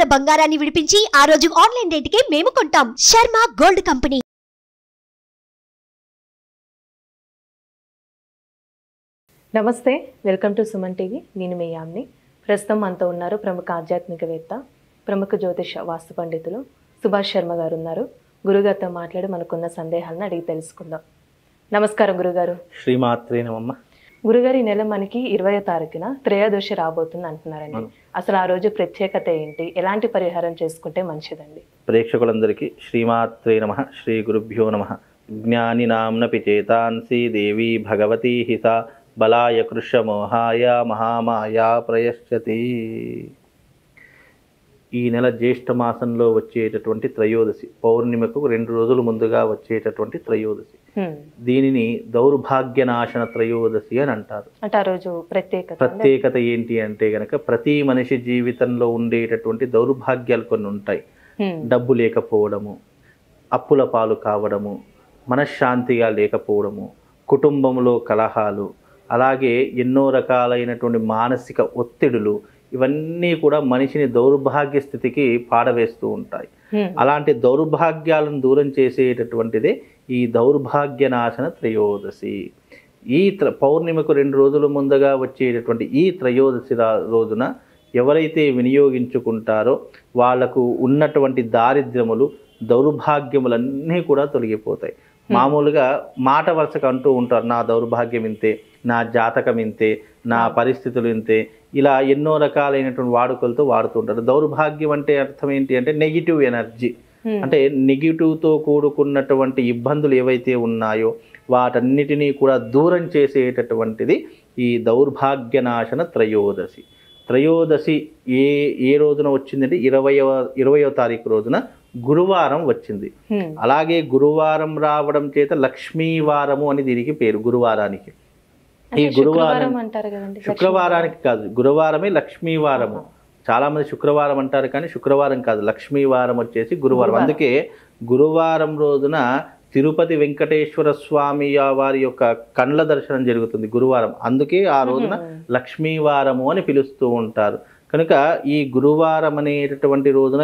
ఉన్న బంగారాన్ని విడిపించి ఆ రోజు ఆన్లైన్ రేటుకే మేము కొంటాం. Sharma gold company. నమస్తే, వెల్కమ్ టు సుమన్ టీవీ. నేను మీ యామ్ని. ప్రస్తుతం మనతో ఉన్నారు ప్రముఖ ఆధ్యాత్మికవేత్త, ప్రముఖ జ్యోతిష వాస్తు పండితులు సుభాష్ శర్మ గారు ఉన్నారు. గురుగారితో మాట్లాడి మనకున్న సందేహాలను అడిగి తెలుసుకుందాం. నమస్కారం గురుగారు. శ్రీమాత్రే నమః. గురుగారు, ఈ నెల మనకి 20వ తారీఖున త్రయోదశి రాబోతుంది అంటున్నారండి. అసలు ఆ రోజు ప్రత్యేకత ఏంటి, ఎలాంటి పరిహారం చేసుకుంటే మంచిదండి? ప్రేక్షకులందరికీ శ్రీమాత్రే నమః, శ్రీ గురుభ్యో నమః. జ్ఞాని నామ్నపి చేతాంసి దేవి భగవతి హిత బలాయ కృష్ణమోహాయ మహామాయా ప్రయశ్చతి. ఈ నెల జ్యేష్ఠ మాసంలో వచ్చేటటువంటి త్రయోదశి, పౌర్ణిమకు 2 రోజులు ముందుగా వచ్చేటటువంటి త్రయోదశి. దీనిని దౌర్భాగ్యనాశన త్రయోదశి అని అంటారు. అంటే ఆ రోజు ప్రత్యేకత ఏంటి అంటే గనక ప్రతి మనిషి జీవితంలో ఉండేటటువంటి దౌర్భాగ్యాలు కొన్ని ఉంటాయి. డబ్బు లేకపోవడము, అప్పుల పాలు కావడము, మనశ్శాంతిగా లేకపోవడము, కుటుంబంలో కలహాలు, అలాగే ఎన్నో రకాలైనటువంటి మానసిక ఒత్తిడులు, ఇవన్నీ కూడా మనిషిని దౌర్భాగ్య స్థితికి పాడవేస్తూ ఉంటాయి. అలాంటి దౌర్భాగ్యాలను దూరం చేసేటటువంటిదే ఈ దౌర్భాగ్యనాశన త్రయోదశి. ఈ పౌర్ణిమకు 2 రోజుల ముందుగా వచ్చేటటువంటి ఈ త్రయోదశి రోజున ఎవరైతే వినియోగించుకుంటారో వాళ్లకు ఉన్నటువంటి దారిద్ర్యములు, దౌర్భాగ్యములన్నీ కూడా తొలగిపోతాయి. మామూలుగా మాట వరుసకు అంటూ ఉంటారు, నా దౌర్భాగ్యం ఇంతే, నా జాతకం ఇంతే, నా పరిస్థితులు ఇంతే, ఇలా ఎన్నో రకాలైనటువంటి వాడుకలతో వాడుతుంటారు. దౌర్భాగ్యం అంటే అర్థం ఏంటి అంటే నెగిటివ్ ఎనర్జీ, అంటే నెగిటివ్తో కూడుకున్నటువంటి ఇబ్బందులు ఏవైతే ఉన్నాయో వాటన్నిటినీ కూడా దూరం చేసేటటువంటిది ఈ దౌర్భాగ్యనాశన త్రయోదశి. త్రయోదశి ఏ రోజున వచ్చిందంటే 20వ తారీఖు రోజున గురువారం వచ్చింది. అలాగే గురువారం రావడం చేత లక్ష్మీవారము అని దీనికి పేరు. గురువారానికి, ఈ గురువారం శుక్రవారానికి కాదు, గురువారమే లక్ష్మీవారము. చాలా మంది శుక్రవారం అంటారు కానీ శుక్రవారం కాదు, లక్ష్మీవారం వచ్చేసి గురువారం. అందుకే గురువారం రోజున తిరుపతి వెంకటేశ్వర స్వామి వారి యొక్క కండ్ల దర్శనం జరుగుతుంది గురువారం. అందుకే ఆ రోజున లక్ష్మీవారము అని పిలుస్తూ ఉంటారు. కనుక ఈ గురువారం అనేటటువంటి రోజున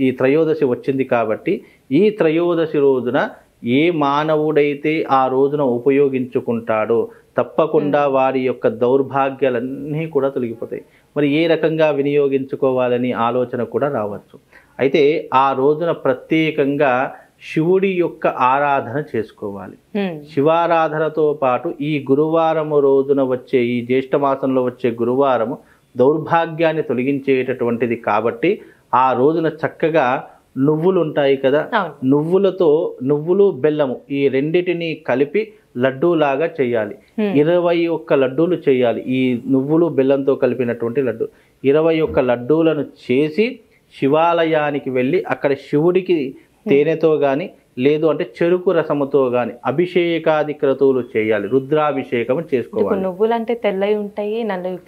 ఈ త్రయోదశి వచ్చింది కాబట్టి ఈ త్రయోదశి రోజున ఏ మానవుడైతే ఆ రోజున ఉపయోగించుకుంటాడో తప్పకుండా వారి యొక్క దౌర్భాగ్యాలన్నీ కూడా తొలగిపోతాయి. మరి ఏ రకంగా వినియోగించుకోవాలని ఆలోచన కూడా రావచ్చు. అయితే ఆ రోజున ప్రత్యేకంగా శివుడి యొక్క ఆరాధన చేసుకోవాలి. శివారాధనతో పాటు ఈ గురువారము రోజున వచ్చే, ఈ జ్యేష్ఠ మాసంలో వచ్చే గురువారము దౌర్భాగ్యాన్ని తొలగించేటటువంటిది కాబట్టి ఆ రోజున చక్కగా నువ్వులు ఉంటాయి కదా, నువ్వులు బెల్లము ఈ రెండిటిని కలిపి లడ్డూలాగా చేయాలి. 21 లడ్డూలు చేయాలి. ఈ నువ్వులు బెల్లంతో కలిపినటువంటి లడ్డు 21 లడ్డూలను చేసి శివాలయానికి వెళ్ళి అక్కడ శివుడికి తేనెతో కానీ లేదు అంటే చెరుకు రసముతో కానీ అభిషేకాది క్రతువులు చేయాలి. రుద్రాభిషేకం చేసుకోవాలి. నువ్వులు అంటే తెల్లవి ఉంటాయి,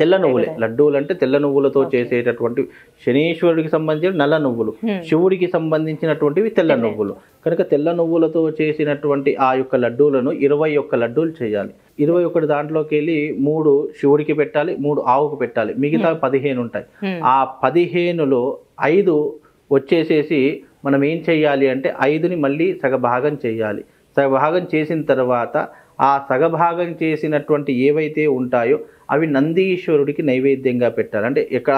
తెల్ల నువ్వులే. లడ్డూలు అంటే తెల్ల నువ్వులతో చేసేటటువంటి, శనీశ్వరుడికి సంబంధించిన నల్ల నువ్వులు, శివుడికి సంబంధించినటువంటివి తెల్ల నువ్వులు. కనుక తెల్ల నువ్వులతో చేసినటువంటి ఆ యొక్క లడ్డూలను 21 లడ్డూలు చేయాలి. 21 దాంట్లోకి వెళ్ళి 3 శివుడికి పెట్టాలి, 3 ఆవుకు పెట్టాలి, మిగతా 15 ఉంటాయి. ఆ 15లో 5 వచ్చేసేసి మనం ఏం చేయాలి అంటే 5ని మళ్ళీ సగభాగం చేయాలి. సగభాగం చేసిన తర్వాత ఆ సగభాగం చేసినటువంటి ఏవైతే ఉంటాయో అవి నందీశ్వరుడికి నైవేద్యంగా పెట్టాలి. అంటే ఇక్కడ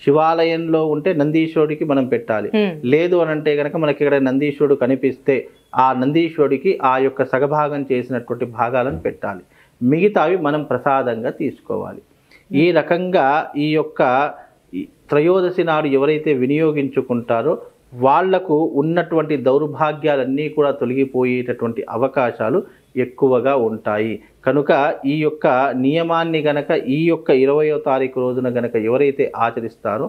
శివాలయంలో ఉంటే నందీశ్వరుడికి మనం పెట్టాలి. లేదు అని అంటే కనుక మనకి ఇక్కడ నందీశ్వరుడు కనిపిస్తే ఆ నందీశ్వరుడికి ఆ యొక్క సగభాగం చేసినటువంటి భాగాలను పెట్టాలి. మిగతావి మనం ప్రసాదంగా తీసుకోవాలి. ఈ రకంగా ఈ యొక్క త్రయోదశి నాడు ఎవరైతే వినియోగించుకుంటారో వాళ్లకు ఉన్నటువంటి దౌర్భాగ్యాలన్నీ కూడా తొలగిపోయేటటువంటి అవకాశాలు ఎక్కువగా ఉంటాయి. కనుక ఈ యొక్క నియమాన్ని గనక ఈ యొక్క 20వ తారీఖు రోజున గనక ఎవరైతే ఆచరిస్తారో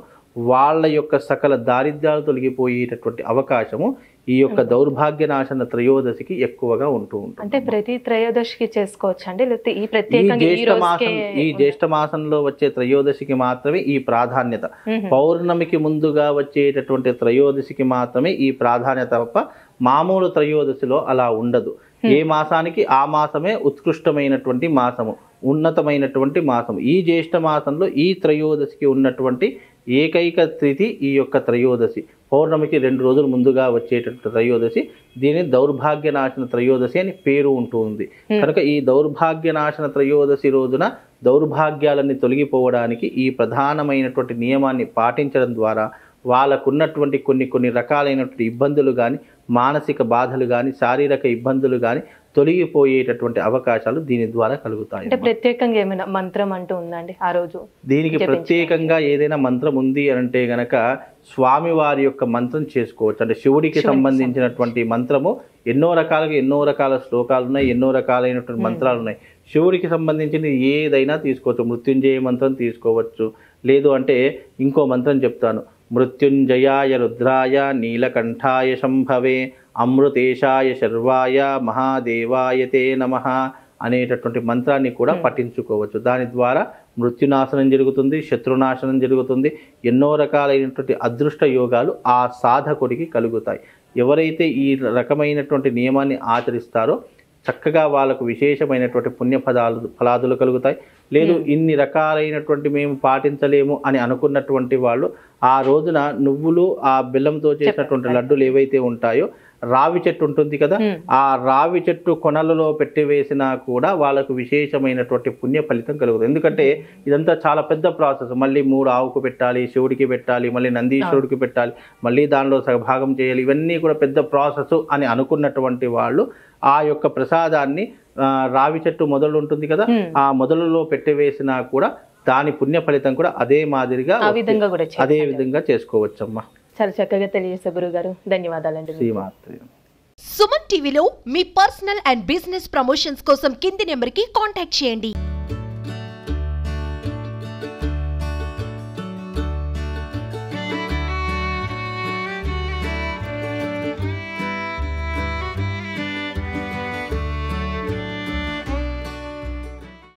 వాళ్ళ యొక్క సకల దారిద్ర్యాలు తొలగిపోయేటటువంటి అవకాశము ఈ యొక్క దౌర్భాగ్యనాశన త్రయోదశికి ఎక్కువగా ఉంటూ ఉంటుంది. అంటే ప్రతి త్రయోదశికి చేసుకోవచ్చు అండి, లేకపోతే ఈ జ్యేష్ఠ మాసంలో వచ్చే త్రయోదశికి మాత్రమే ఈ ప్రాధాన్యత. పౌర్ణమికి ముందుగా వచ్చేటటువంటి త్రయోదశికి మాత్రమే ఈ ప్రాధాన్యత తప్ప మామూలు త్రయోదశిలో అలా ఉండదు. ఏ మాసానికి ఆ మాసమే ఉత్కృష్టమైనటువంటి మాసము, ఉన్నతమైనటువంటి మాసము. ఈ జ్యేష్ఠ మాసంలో ఈ త్రయోదశికి ఉన్నటువంటి ఏకైక తిథి ఈ యొక్క త్రయోదశి. పౌర్ణమికి 2 రోజులు ముందుగా వచ్చేటటువంటి త్రయోదశి. దీని దౌర్భాగ్యనాశన త్రయోదశి అని పేరు ఉంటుంది. కనుక ఈ దౌర్భాగ్యనాశన త్రయోదశి రోజున దౌర్భాగ్యాలన్నీ తొలగిపోవడానికి ఈ ప్రధానమైనటువంటి నియమాన్ని పాటించడం ద్వారా వాళ్ళకున్నటువంటి కొన్ని రకాలైనటువంటి ఇబ్బందులు కానీ, మానసిక బాధలు కానీ, శారీరక ఇబ్బందులు కానీ తొలగిపోయేటటువంటి అవకాశాలు దీని ద్వారా కలుగుతాయి. అంటే ప్రత్యేకంగా ఏమైనా మంత్రం అంటూ ఉందండి ఆ రోజు? దీనికి ప్రత్యేకంగా ఏదైనా మంత్రం ఉంది అంటే గనక స్వామివారి యొక్క మంత్రం చేసుకోవచ్చు. అంటే శివుడికి సంబంధించినటువంటి మంత్రము ఎన్నో రకాల శ్లోకాలు ఉన్నాయి, ఎన్నో రకాలైనటువంటి మంత్రాలు ఉన్నాయి. శివుడికి సంబంధించిన ఏదైనా తీసుకోవచ్చు. మృత్యుంజయ మంత్రం తీసుకోవచ్చు. లేదు అంటే ఇంకో మంత్రం చెప్తాను. మృత్యుంజయాయ రుద్రాయ నీలకంఠాయ శంభవే అమృతేశాయ శర్వాయ మహాదేవాయ తే నమః అనేటటువంటి మంత్రాన్ని కూడా పఠించుకోవచ్చు. దాని ద్వారా మృత్యునాశనం జరుగుతుంది, శత్రునాశనం జరుగుతుంది. ఎన్నో రకాలైనటువంటి అదృష్ట యోగాలు ఆ సాధకుడికి కలుగుతాయి. ఎవరైతే ఈ రకమైనటువంటి నియమాన్ని ఆచరిస్తారో చక్కగా వాళ్ళకు విశేషమైనటువంటి ఫలాదులు కలుగుతాయి. లేదు ఇన్ని రకాలైనటువంటి మేము పాటించలేము అని అనుకున్నటువంటి వాళ్ళు ఆ రోజున నువ్వులు ఆ బెల్లంతో చేసినటువంటి లడ్డూలు ఏవైతే ఉంటాయో, రావి చెట్టు ఉంటుంది కదా, ఆ రావి చెట్టు కొనలలో పెట్టి వేసినా కూడా వాళ్ళకు విశేషమైనటువంటి పుణ్య ఫలితం కలుగుతుంది. ఎందుకంటే ఇదంతా చాలా పెద్ద ప్రాసెస్. మళ్ళీ 3 ఆవుకు పెట్టాలి, శివుడికి పెట్టాలి, మళ్ళీ నందీశ్వరుడికి పెట్టాలి, మళ్ళీ దానిలో సగభాగం చేయాలి. ఇవన్నీ కూడా పెద్ద ప్రాసెస్ అని అనుకున్నటువంటి వాళ్ళు ఆ యొక్క ప్రసాదాన్ని రావి చెట్టు మొదలు ఉంటుంది కదా, ఆ మొదలులో పెట్టి వేసినా కూడా దాని పుణ్య ఫలితం కూడా అదే మాదిరిగా అదే విధంగా చేసుకోవచ్చమ్మా. చాలా చక్కగా తెలియజేశారు గురుగారు. ధన్యవాదాలండి. శ్రీమాత్రి. సుమన్ టీవీలో మీ పర్సనల్ అండ్ బిజినెస్ ప్రమోషన్స్ కోసం కింది నెంబర్కి కాంటాక్ట్ చేయండి.